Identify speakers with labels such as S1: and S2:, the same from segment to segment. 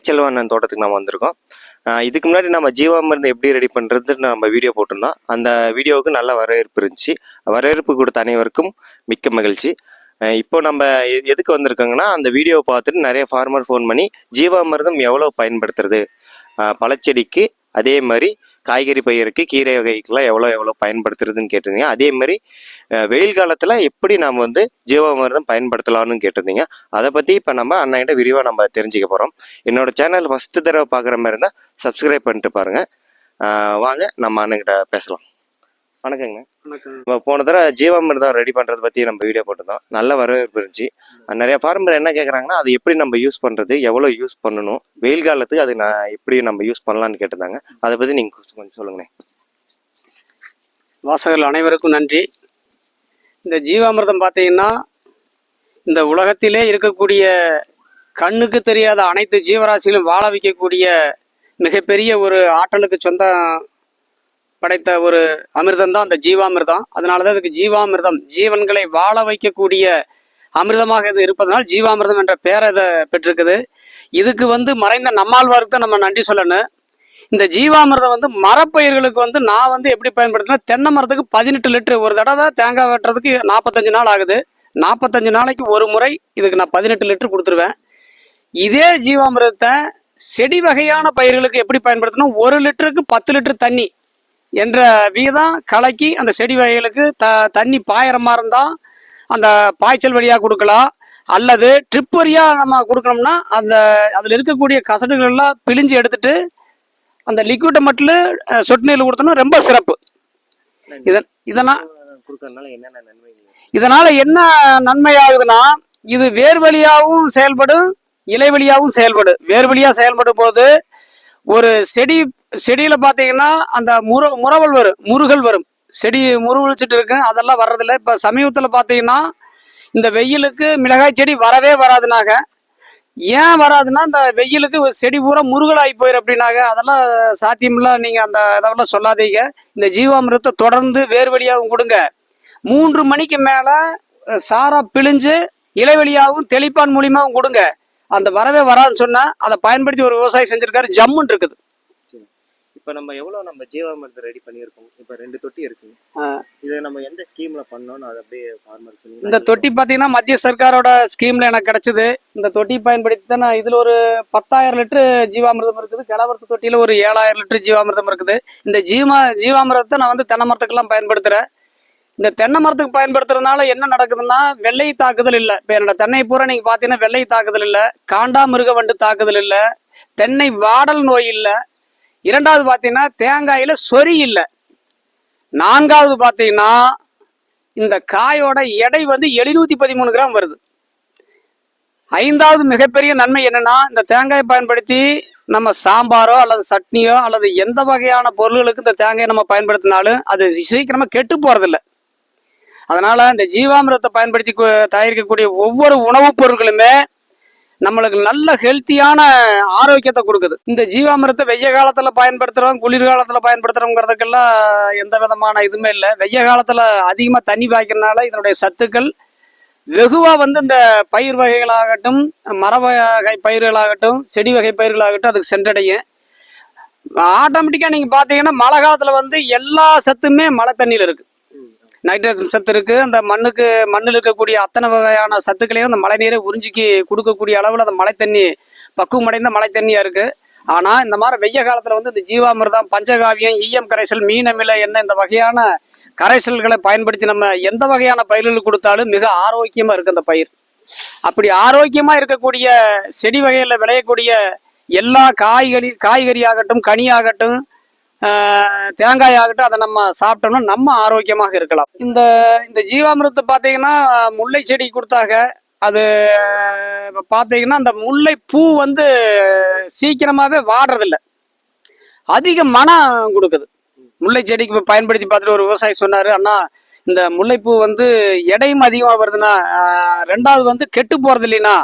S1: கலைச்செல்வன் தோட்டத்துக்கு நம்ம வந்திருக்கோம். இதுக்கு முன்னாடி நம்ம ஜீவாமிர்தம் எப்படி ரெடி பண்ணுறதுன்னு நம்ம வீடியோ போட்டிருந்தோம். அந்த வீடியோவுக்கு நல்ல வரவேற்பு இருந்துச்சு. வரவேற்பு கொடுத்த அனைவருக்கும் மிக்க மகிழ்ச்சி. இப்போ நம்ம எதுக்கு வந்திருக்கோங்கன்னா, அந்த வீடியோவை பார்த்துட்டு நிறைய ஃபார்மர் ஃபோன் பண்ணி ஜீவாமிர்தம் எவ்வளோ பயன்படுத்துறது, பழச்செடிக்கு அதே மாதிரி காய்கறி பயிருக்கு கீரை வகைக்கெல்லாம் எவ்வளோ பயன்படுத்துறதுன்னு கேட்டிருந்தீங்க. அதே மாதிரி வெயில் காலத்தில் எப்படி நாம் வந்து ஜீவாமிர்தம் பயன்படுத்தலாம்னு கேட்டிருந்தீங்க. அதை பற்றி இப்போ நம்ம அண்ணன்கிட்ட விரிவாக நம்ம தெரிஞ்சுக்க போகிறோம். என்னோட சேனல் ஃபஸ்ட்டு தடவை பார்க்குற மாதிரி இருந்தால் சப்ஸ்கிரைப் பண்ணிட்டு பாருங்கள். வாங்க நம்ம அண்ணன்கிட்ட பேசலாம். வணக்கங்க. நம்ம போன தடவை ஜீவாமிர்தம் ரெடி பண்ணுறதை பற்றி நம்ம வீடியோ போட்டிருந்தோம். நல்ல வரவேற்பு இருந்துச்சு. நிறைய ஃபார்மர் என்ன கேட்குறாங்கன்னா, அது எப்படி நம்ம யூஸ் பண்ணுறது, எவ்வளோ யூஸ் பண்ணணும், வெயில் காலத்துக்கு அது எப்படி நம்ம யூஸ் பண்ணலான்னு கேட்டிருந்தாங்க. அதை பற்றி நீங்கள் கொஞ்சம் சொல்லுங்கண்ணே.
S2: வாசகர்கள் அனைவருக்கும் நன்றி. இந்த ஜீவாமிர்தம் பார்த்தீங்கன்னா, இந்த உலகத்திலே இருக்கக்கூடிய கண்ணுக்கு தெரியாத அனைத்து ஜீவராசிகளும் வாழ வைக்கக்கூடிய மிகப்பெரிய ஒரு ஆற்றலுக்கு சொந்தம் படைத்த ஒரு அமிர்தம் தான் அந்த ஜீவாமிர்தம். அதனால தான் இதுக்கு ஜீவாமிர்தம், ஜீவன்களை வாழ வைக்கக்கூடிய அமிர்தமாக இது இருப்பதனால் ஜீவாமிர்தம் என்ற பெயரை இதை பெற்றிருக்குது. இதுக்கு மறைந்த நம்மாழ்வாருக்கு தான் நம்ம நன்றி சொல்லணும். இந்த ஜீவாமிர்தம் மரப்பயிர்களுக்கு நான் எப்படி பயன்படுத்தினா, தென்னை மரத்துக்கு 18 லிட்டரு ஒரு தடவை தேங்காய் வெட்டுறதுக்கு 45 நாள் ஆகுது. 45 நாளைக்கு ஒரு முறை இதுக்கு நான் 18 லிட்டரு கொடுத்துருவேன். இதே ஜீவாமிர்தத்தை செடி வகையான பயிர்களுக்கு எப்படி பயன்படுத்தணும், 1 லிட்டருக்கு 10 லிட்டர் தண்ணி என்ற வீதம் கலக்கி அந்த செடி வகைகளுக்கு தண்ணி பாயிரமா இருந்தால் அந்த பாய்ச்சல் வழியாக கொடுக்கலாம். அல்லது ட்ரிப் வழியாக நம்ம கொடுக்கணும்னா அதில் இருக்கக்கூடிய கசடுகள் எல்லாம் பிழிஞ்சு எடுத்துட்டு அந்த லிக்விட்டை மட்டும் சொட்டு நீர் கொடுத்தோம்னா ரொம்ப சிறப்பு. இதனால என்ன நன்மை ஆகுதுன்னா, இது வேர் வழியாகவும் செயல்படும், இலை வழியாகவும் செயல்படும். வேர் வழியாக செயல்படும் போது ஒரு செடியில பாத்தீங்கன்னா அந்த முருகல் வரும். செடி முருகழிச்சிட்டு இருக்கு, அதெல்லாம் வர்றதில்ல. இப்ப சமீபத்துல பாத்தீங்கன்னா இந்த வெயிலுக்கு மிளகாய் செடி வரவே வராதுனாங்க. ஏன் வராதுன்னா, இந்த வெயிலுக்கு செடி பூரா முருகலாகி போயிரு அப்படின்னாங்க. அதெல்லாம் சாத்தியமில்லாம், நீங்க அந்த இதெல்லாம் சொல்லாதீங்க. இந்த ஜீவாமிர்தத்தை தொடர்ந்து வேர் வழியாகவும் கொடுங்க. 3 மணிக்கு மேல சாரா பிழிஞ்சு இலை வழியாகவும் தெளிப்பான் மூலியமாகவும் கொடுங்க. அந்த வரவே வராதுன்னு சொன்னா அதை பயன்படுத்தி ஒரு விவசாயி செஞ்சிருக்காரு, ஜம்முன்னு இருக்குது.
S1: இப்போ நம்ம நம்ம ஜீவாமிர்தம் ரெடி பண்ணியிருக்கோம். இப்போ 2 தொட்டி இருக்கு. இதை நம்ம எந்த ஸ்கீம்ல பண்ணோம்னு அதை அப்படியே ஃபார்மர் சொல்லி.
S2: இந்த தொட்டி பார்த்தீங்கன்னா மத்திய சர்க்காரோட ஸ்கீம்ல எனக்கு கிடைச்சது. இந்த தொட்டி பயன்படுத்தி தான் நான் இதுல ஒரு 10,000 லிட்டரு ஜீவாமிர்தம் இருக்குது. கிளவரத்து தொட்டியில ஒரு 7,000 லிட்டரு ஜீவாமிர்தம் இருக்குது. இந்த ஜீவாமிர்தத்தை நான் தென்னை மரத்துக்கெல்லாம் பயன்படுத்துறேன். இந்த தென்னை மரத்துக்கு பயன்படுத்துறதுனால என்ன நடக்குதுன்னா, வெள்ளை தாக்குதல் இல்லை. இப்போ என்னோட தென்னை பூரா நீங்க பாத்தீங்கன்னா வெள்ளை தாக்குதல் இல்லை, காண்டாமிருக வண்டு தாக்குதல் இல்லை, தென்னை வாடல் நோய் இல்லை. 2வது பாத்தீங்கன்னா தேங்காயில சொறி இல்லை. 4வது பாத்தீங்கன்னா இந்த காயோட எடை 713 கிராம் வருது. 5வது மிகப்பெரிய நன்மை என்னன்னா, இந்த தேங்காயை பயன்படுத்தி நம்ம சாம்பாரோ அல்லது சட்னியோ அல்லது எந்த வகையான பொருள்களுக்கு இந்த தேங்காயை நம்ம பயன்படுத்தினாலும் அது சீக்கிரமா கெட்டு போறதில்லை. அதனால இந்த ஜீவாமிர்தத்தை பயன்படுத்தி தயாரிக்கக்கூடிய ஒவ்வொரு உணவுப் பொருட்களுமே நம்மளுக்கு நல்ல ஹெல்த்தியான ஆரோக்கியத்தை கொடுக்குது. இந்த ஜீவாமிர்தத்தை வெய்ய காலத்துல பயன்படுத்துறோம், குளிர்காலத்துல பயன்படுத்துறோங்கிறதுக்கெல்லாம் எந்த விதமான இதுவுமே இல்லை. வெய்ய காலத்துல அதிகமா தண்ணி பாய்க்கிறதுனால இதனுடைய சத்துக்கள் வெகுவா இந்த பயிர் வகைகளாகட்டும், மர வகை பயிர்களாகட்டும், செடி வகை பயிர்களாகட்டும் அதுக்கு சென்றடையும். ஆட்டோமேட்டிக்கா நீங்க பாத்தீங்கன்னா மழை காலத்துல எல்லா சத்துமே மழை தண்ணியில இருக்கு. நைட்ரஜன் சத்து இருக்கு. அந்த மண்ணில் இருக்கக்கூடிய அத்தனை வகையான சத்துக்களையும் அந்த மழை நீரை உறிஞ்சிக்கு கொடுக்கக்கூடிய அளவில் அந்த மழை தண்ணி பக்குவம் அடைந்த மழை தண்ணியா இருக்கு. ஆனா இந்த மாதிரி வெய்ய காலத்துல இந்த ஜீவாமிர்தம், பஞ்சகாவியம், ஈயம் கரைசல், மீன் அமில எண்ணெய் இந்த வகையான கரைசல்களை பயன்படுத்தி நம்ம எந்த வகையான பயிர்களுக்கு கொடுத்தாலும் மிக ஆரோக்கியமா இருக்கு அந்த பயிர். அப்படி ஆரோக்கியமா இருக்கக்கூடிய செடி வகையில விளையக்கூடிய எல்லா காய்கறி ஆகட்டும், கனியாகட்டும், தேங்காய் ஆகட்டும், அதை நம்ம சாப்பிட்டோம்னா நம்ம ஆரோக்கியமாக இருக்கலாம். இந்த ஜீவாமிர்தத்தை பார்த்தீங்கன்னா முல்லை செடி கொடுத்தாங்க. அது பார்த்தீங்கன்னா அந்த முல்லை பூ சீக்கிரமாவே வாடுறதில்லை, அதிக மனம் கொடுக்குது. முல்லை செடிக்கு பயன்படுத்தி பார்த்துட்டு ஒரு விவசாயி சொன்னாரு, அண்ணா இந்த முல்லைப்பூ எடையும் அதிகமாக வருதுன்னா, 2வது கெட்டு போறது இல்லைன்னா,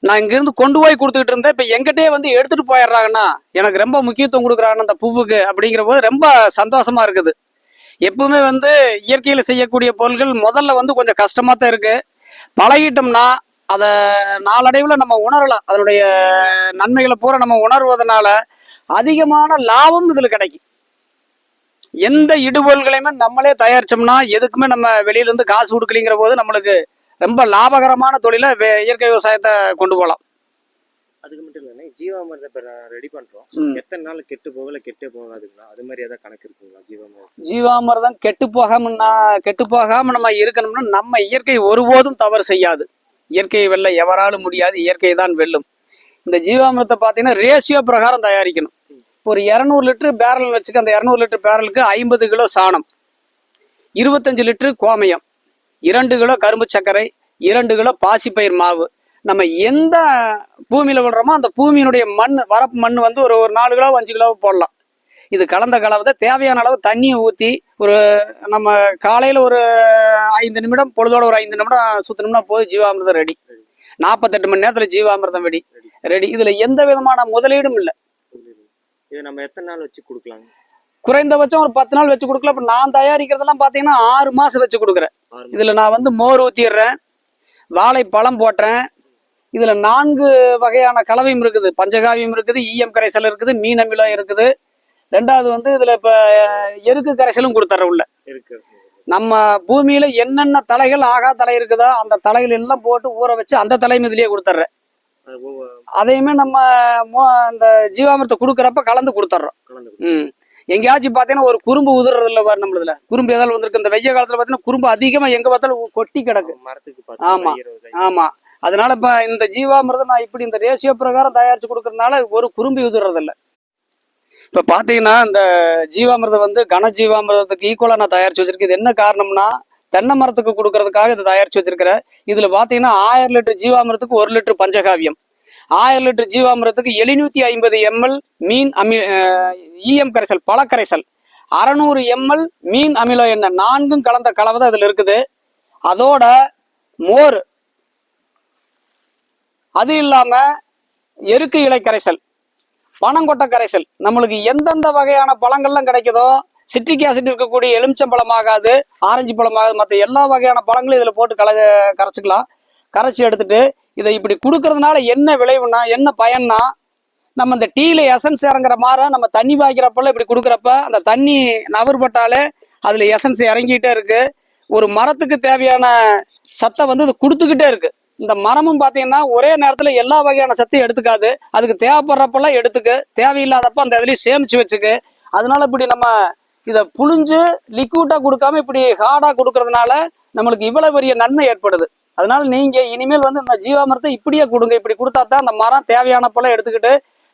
S2: நான் இங்கிருந்து கொண்டு போய் கொடுத்துக்கிட்டு இருந்தேன், இப்போ எங்கிட்டே எடுத்துட்டு போயிடுறாங்கன்னா, எனக்கு ரொம்ப முக்கியத்துவம் கொடுக்குறாங்கன்னு அந்த பூவுக்கு அப்படிங்கிற போது ரொம்ப சந்தோஷமா இருக்குது. எப்பவுமே இயற்கையில் செய்யக்கூடிய பொருட்கள் முதல்ல கொஞ்சம் கஷ்டமா தான் இருக்கு. பழகிட்டோம்னா அதை நாளடைவில் நம்ம உணரலாம். அதனுடைய நன்மைகளை பூரா நம்ம உணர்வதனால அதிகமான லாபம் இதில் கிடைக்கும். எந்த இடுபொருள்களையுமே நம்மளே தயாரிச்சோம்னா எதுக்குமே நம்ம வெளியிலேருந்து காசு கொடுக்கலிங்கிற போது நம்மளுக்கு ரொம்ப லாபகரமான தொழிலை இயற்கை விவசாயத்தை கொண்டு போகலாம்.
S1: அதுக்கு மட்டும் இல்லைன்னா ஜீவாமிர்தம் இப்போ ரெடி பண்ணுறோம், எத்தனை நாள் கெட்டு போகல கெட்டு போகாதுங்களா? அது மாதிரி ஏதாவது கணக்கு இருக்குங்களா?
S2: ஜீவாமிர்தம் கெட்டு போகாம நம்ம இருக்கணும்னா நம்ம இயற்கை ஒருபோதும் தவறு செய்யாது. இயற்கையை வெல்ல எவராலும் முடியாது, இயற்கை தான் வெல்லும். இந்த ஜீவாமிர்தத்தை பார்த்தீங்கன்னா ரேஷியோ பிரகாரம் தயாரிக்கணும். ஒரு 200 லிட்டர் பேரல் வச்சுக்க, அந்த 200 லிட்டர் பேரலுக்கு 50 கிலோ சாணம், 25 லிட்டர் கோமயம், 2 கிலோ கரும்பு சர்க்கரை, 2 கிலோ பாசிப்பயிர் மாவு. நம்ம எந்த பூமியில விடுறோமோ அந்த பூமியினுடைய மண், வரப்பு மண் வந்து ஒரு 4 கிலோ 5 கிலோ போடலாம். இது கலந்த கலவை தேவையான அளவு தண்ணியை ஊற்றி ஒரு நம்ம காலையில் ஒரு 5 நிமிடம், பொழுதோட ஒரு 5 நிமிடம் சுற்றினோம்னா போதும், ஜீவாமிர்தம் ரெடி. 48 மணி நேரத்தில் ஜீவாமிர்தம் ரெடி. இதில் எந்த விதமான முதலீடும் இல்லை.
S1: இது நம்ம எத்தனை நாள் வச்சு கொடுக்கலாம்?
S2: குறைந்தபட்சம் ஒரு 10 நாள் வச்சு கொடுக்கலாம். இப்போ நான் தயாரிக்கிறதெல்லாம் பார்த்தீங்கன்னா 6 மாதம் வச்சு கொடுக்குறேன். இதில் நான் வந்து மோர் ஊற்றிடுறேன், வாழைப்பழம் போட்டுறேன். இதில் 4 வகையான கலவையும் இருக்குது. பஞ்சகாவியம் இருக்குது, ஈயம் கரைசல் இருக்குது, மீன் அமிலம் இருக்குது. 2வது வந்து இதில் இப்போ எருக்கு கரைசலும் கொடுத்துட்ற உள்ள. நம்ம பூமியில் என்னென்ன தலைகள் ஆகா தலை இருக்குதோ அந்த தலைகள் எல்லாம் போட்டு ஊற வச்சு அந்த தலையும் இதுலேயே கொடுத்துட்றேன். அதையுமே நம்ம இந்த ஜீவாமிர்தத்தை கொடுக்குறப்ப கலந்து கொடுத்துட்றோம். எங்கேயாச்சும் பார்த்தீங்கன்னா ஒரு குறும்பு உதிர்றது இல்லை பாரு, நம்மளதுல குறும்பு ஏதாவது வந்திருக்கு. இந்த வெய்ய காலத்தில் பார்த்தீங்கன்னா குறும்பு அதிகமாக எங்கே பார்த்தாலும் கொட்டி கிடக்கு. ஆமாம். அதனால இப்போ இந்த ஜீவாமிர்தம் நான் இப்படி இந்த ரேஷியோ பிரகாரம் தயாரித்து கொடுக்கறதுனால ஒரு குறும்பு உதிர்றதில்லை. இப்போ பார்த்தீங்கன்னா இந்த ஜீவாமிர்தம் வந்து கன ஜீவாமிர்தத்துக்கு ஈக்குவலாக நான் தயாரித்து வச்சிருக்கேன். இது என்ன காரணம்னா தென்னை மரத்துக்கு கொடுக்கறதுக்காக இதை தயாரித்து வச்சிருக்கிறேன். இதில் பார்த்தீங்கன்னா 1000 லிட்டர் ஜீவாமிர்தத்துக்கு 1 லிட்டர் பஞ்சகாவியம், 1000 லிட்டர் ஜீவாமிர்தத்துக்கு 750 ml மீன் ஈயம் கரைசல், பழக்கரைசல், 600 ml மீன் அமிலம் எண்ணெய், 4ம் கலந்த கலவை தான் இதில் இருக்குது. அதோட மோர், அது இல்லாமல் எருக்கு இலை கரைசல், பனங்கொட்டை கரைசல். நம்மளுக்கு எந்தெந்த வகையான பழங்கள்லாம் கிடைக்குதோ, சிட்ரிக் ஆசிட் இருக்கக்கூடிய எலுமிச்சம்பழம் ஆகாது, ஆரஞ்சு பழம் ஆகாது, மற்ற எல்லா வகையான பழங்களும் இதில் போட்டு கரைச்சிக்கலாம். கரைச்சி எடுத்துட்டு இதை இப்படி கொடுக்கறதுனால என்ன விளைவுனா, என்ன பயன்னா, நம்ம இந்த டீல எசன்ஸ் இறங்குற மாதிரி நம்ம தண்ணி பாய்க்கிறப்பெல்லாம் இப்படி கொடுக்குறப்ப அந்த தண்ணி நவர்பட்டாலே அதில் எசன்ஸ் இறங்கிட்டே இருக்கு. ஒரு மரத்துக்கு தேவையான சத்தை வந்து இது கொடுத்துக்கிட்டே இருக்கு. இந்த மரமும் பார்த்தீங்கன்னா ஒரே நேரத்தில் எல்லா வகையான சத்தையும் எடுத்துக்காது. அதுக்கு தேவைப்படுறப்பெல்லாம் எடுத்துக்கு, தேவையில்லாதப்ப அந்த இதுலேயும் சேமிச்சு வச்சுக்கு. அதனால இப்படி நம்ம இதை புழிஞ்சு லிக்விட்டாக கொடுக்காம இப்படி ஹார்டாக கொடுக்கறதுனால நம்மளுக்கு இவ்வளவு பெரிய நன்மை ஏற்படுது. அதனால நீங்கள் இனிமேல் வந்து இந்த ஜீவாமிர்தத்தை இப்படியே கொடுங்க. இப்படி கொடுத்தா தான் அந்த மரம் தேவையானப்பெல்லாம் எடுத்துக்கிட்டு,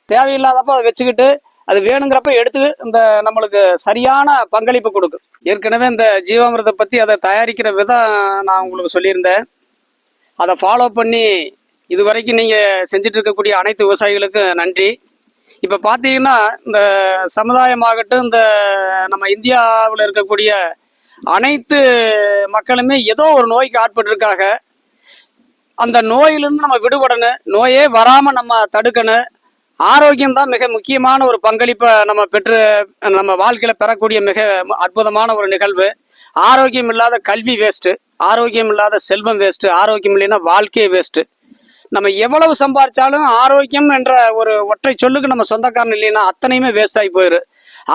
S2: தேவையில்லாதப்ப அதை வச்சுக்கிட்டு, அது வேணுங்கிறப்ப எடுத்து இந்த நம்மளுக்கு சரியான பங்களிப்பு கொடுக்கும். ஏற்கனவே இந்த ஜீவாமிர்தத்தை பற்றி அதை தயாரிக்கிற விதம் நான் உங்களுக்கு சொல்லியிருந்தேன். அதை ஃபாலோ பண்ணி இது வரைக்கும் நீங்கள் செஞ்சுட்டு இருக்கக்கூடிய அனைத்து விவசாயிகளுக்கும் நன்றி. இப்போ பார்த்தீங்கன்னா இந்த சமுதாயமாகட்டும், இந்த நம்ம இந்தியாவில் இருக்கக்கூடிய அனைத்து மக்களுமே ஏதோ ஒரு நோய்க்கு ஆட்பட்டிருக்காங்க. அந்த நோயிலிருந்து நம்ம விடுபடணும், நோயே வராமல் நம்ம தடுக்கணும். ஆரோக்கியம் தான் மிக முக்கியமான ஒரு பங்களிப்பை நம்ம பெற்று நம்ம வாழ்க்கையில் பெறக்கூடிய மிக அற்புதமான ஒரு நிகழ்வு. ஆரோக்கியம் இல்லாத கல்வி வேஸ்ட்டு, ஆரோக்கியம் இல்லாத செல்வம் வேஸ்ட்டு, ஆரோக்கியம் இல்லைன்னா வாழ்க்கையே வேஸ்ட்டு. நம்ம எவ்வளவு சம்பாதிச்சாலும் ஆரோக்கியம் என்ற ஒரு ஒற்றை சொல்லுக்கு நம்ம சொந்தக்காரன் இல்லைன்னா அத்தனையுமே வேஸ்ட் ஆகி போயிடும்.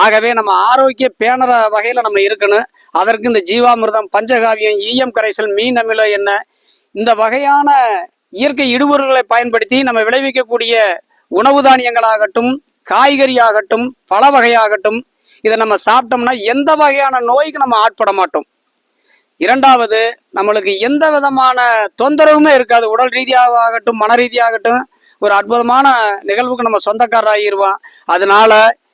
S2: ஆகவே நம்ம ஆரோக்கிய பேணற வகையில் நம்ம இருக்கணும். அதற்கு இந்த ஜீவாமிர்தம், பஞ்சகாவியம், ஈயம் கரைசல், மீன் அமிலம் எண்ணெய், இந்த வகையான இயற்கை இடுபொருள்களை பயன்படுத்தி நம்ம விளைவிக்கக்கூடிய உணவு தானியங்களாகட்டும், காய்கறி ஆகட்டும், பல வகையாகட்டும், இதை நம்ம சாப்பிட்டோம்னா எந்த வகையான நோய்க்கு நம்ம ஆட்பட மாட்டோம். 2வது, நம்மளுக்கு எந்த விதமான தொந்தரவுமே இருக்காது. உடல் ரீதியாக ஆகட்டும், மன ரீதியாகட்டும், ஒரு அற்புதமான நிகழ்வுக்கு நம்ம சொந்தக்காரராகிடுவோம். அதனால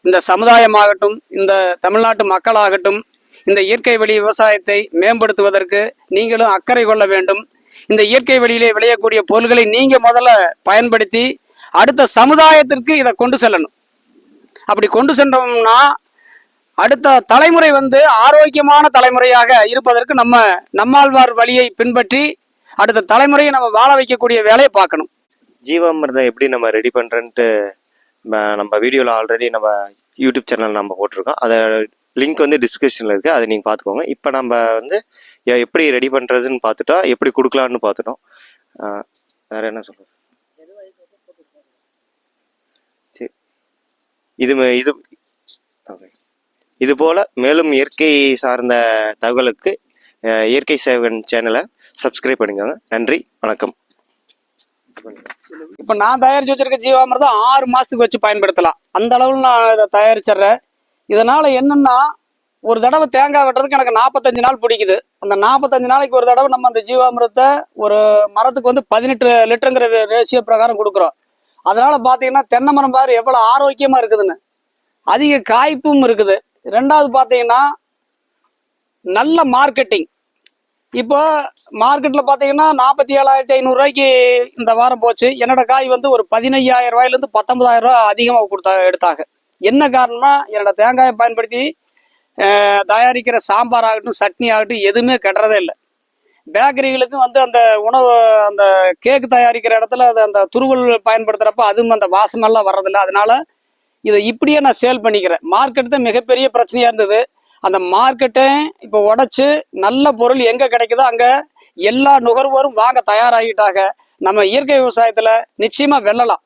S2: இந்த சமுதாயமாகட்டும், இந்த தமிழ்நாட்டு மக்களாகட்டும், இந்த இயற்கை வழி விவசாயத்தை மேம்படுத்துவதற்கு நீங்களும் அக்கறை கொள்ள வேண்டும். இந்த இயற்கை வழியிலே விளையக்கூடிய பொருள்களை நீங்கள் முதல்ல பயன்படுத்தி அடுத்த சமுதாயத்திற்கு இதை கொண்டு செல்லணும். அப்படி கொண்டு சென்றோம்னா அடுத்த தலைமுறை வந்து ஆரோக்கியமான தலைமுறையாக இருப்பதற்கு நம்ம நம்மாழ்வார் வழியை பின்பற்றி அடுத்த தலைமுறையை நம்ம வாழ வைக்கக்கூடிய வேலையை பார்க்கணும்.
S1: ஜீவாமிர்தம் எப்படி நம்ம ரெடி பண்ணுறன்ட்டு நம்ம வீடியோவில் ஆல்ரெடி நம்ம யூடியூப் சேனல் நம்ம போட்டிருக்கோம். அதை லிங்க் வந்து டிஸ்கிரிப்ஷனில் இருக்குது, அதை நீங்கள் பார்த்துக்கோங்க. இப்போ நம்ம வந்து எப்படி ரெடி பண்ணுறதுன்னு பார்த்துட்டோம், எப்படி கொடுக்கலான்னு பார்த்துட்டோம். வேற என்ன சொல்றது? சரி, இது இது okay. இது போல மேலும் இயற்கை சார்ந்த தகவலுக்கு இயற்கை சேவகன் சேனலை சப்ஸ்கிரைப் பண்ணிக்கோங்க. நன்றி, வணக்கம்.
S2: இப்போ நான் தயாரிச்சு வச்சிருக்க ஜீவாமிர்தம் 6 மாசத்துக்கு வச்சு பயன்படுத்தலாம். அந்த அளவில் நான் இதை தயாரிச்சிடுறேன். இதனால என்னன்னா, ஒரு தடவை தேங்காய் வெட்டுறதுக்கு எனக்கு 45 நாள் பிடிக்குது. அந்த 45 நாளைக்கு ஒரு தடவை நம்ம அந்த ஜீவாமிர்தத்தை ஒரு மரத்துக்கு வந்து 18 லிட்டருங்கிற ரேஷியோ பிரகாரம் கொடுக்குறோம். அதனால பார்த்தீங்கன்னா தென்னை மரம் பாரு எவ்வளோ ஆரோக்கியமா இருக்குதுன்னு, அதிக காய்ப்பும் இருக்குது. ரெண்டாவது பார்த்தீங்கன்னா நல்ல மார்க்கெட்டிங். இப்போ மார்க்கெட்டில் பார்த்தீங்கன்னா 47,500 ரூபாய்க்கு இந்த வாரம் போச்சு. என்னோட காய் வந்து ஒரு 15,000 ரூபாயிலேருந்து 19,000 ரூபா அதிகமாக எடுத்தாங்க. என்ன காரணம்னா, என்னோட தேங்காயை பயன்படுத்தி தயாரிக்கிற சாம்பார் ஆகட்டும், சட்னி ஆகட்டும், எதுவுமே கெட்டுறதே இல்லை. பேக்கரிகளுக்கும் வந்து அந்த உணவு, அந்த கேக்கு தயாரிக்கிற இடத்துல அந்த துருவல் பயன்படுத்துகிறப்ப அதுவும் அந்த வாசமெல்லாம் வர்றதில்லை. அதனால இதை இப்படியே நான் சேல் பண்ணிக்கிறேன். மார்க்கெட் தான் மிகப்பெரிய பிரச்சனையாக இருந்தது. அந்த மார்க்கெட்டை இப்போ உடைச்சு நல்ல பொருள் எங்கே கிடைக்குதோ அங்கே எல்லா நுகர்வோரும் வாங்க தயாராகிட்டாங்க. நம்ம இயற்கை விவசாயத்தில் நிச்சயமாக வெல்லலாம்.